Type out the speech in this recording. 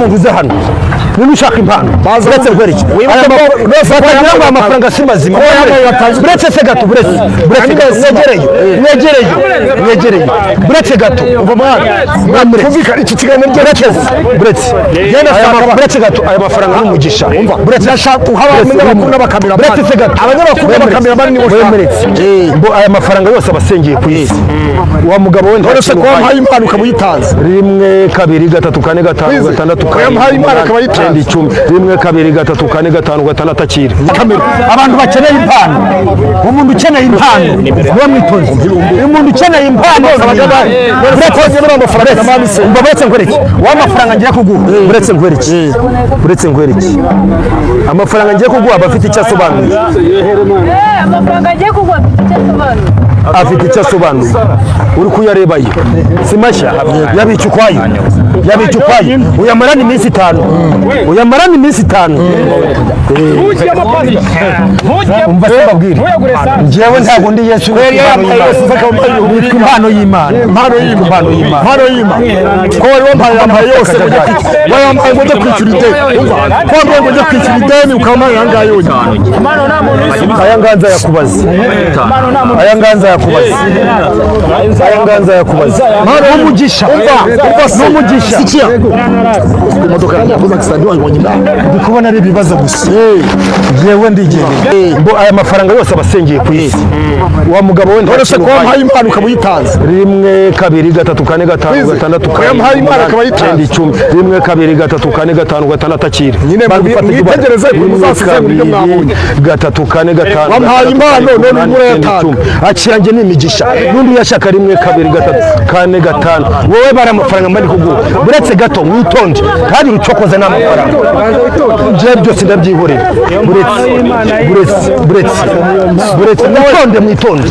muntu uze hano niba ushaka impano uretse guherekeza aya amafaranga si mazima uretse se gato uretse gato iki kiganiro uretse gato aya mafaranga n'umugisha uretse se gato abanyamakuru bari nibo aya mafaranga yose abasengeye ku isi wa mugabo wenda uretse ko wampaye impano ukamuyitanze 1 2 3 4 5 6 wampaye impano akabayitanze 10 1 2 3 4 5 6 akira abantu bakeneye impano umuntu ukeneye impano niwe mwitoze umuntu ukeneye impano uretse nkwereke w'amafaranga ngiye kuguha uretse nkwereke amafaranga ngiye kuguha bafite icyo asobanuye amafaranga ngiye kuguha afite icyo asobanuye uri kuyareba yo si mashya yabitse ukwayo uyamarana iminsi 5 umva se mbabwire njyewe ntabwo ndi Yesu impano y'Imana ko wari wampaye yose wayambaye ngo ujye kwishyura ideni ko wambaye ngo ujye kwishyura ideni ukamara ayangaha yonyine ayanganza yakubaza n'umugisha sikiya imodoka yakoze accident wayibonye ndi kubona ari ibibazo gusa yewe ndigendeye mbo aya mafaranga yose abasengeye ku isi wa mugabo wenda uretse ko wampaye impano ukamuyitanze 1 2 3 4 5 6 wampaye impano akabayitanze 10 1 2 3 4 5 6 akira nyine mwitegereze muzasize muri byo mwabonye 3 4 5 wampaye impano none murayatanga akirange n'imigisha n'undi yashaka 1 2 3 4 5 wowe bara amafaranga mari kuguha uretse gato mwitonde kandi ucokoze n'amafaranga je byose ndabyihorera buretse mwitonde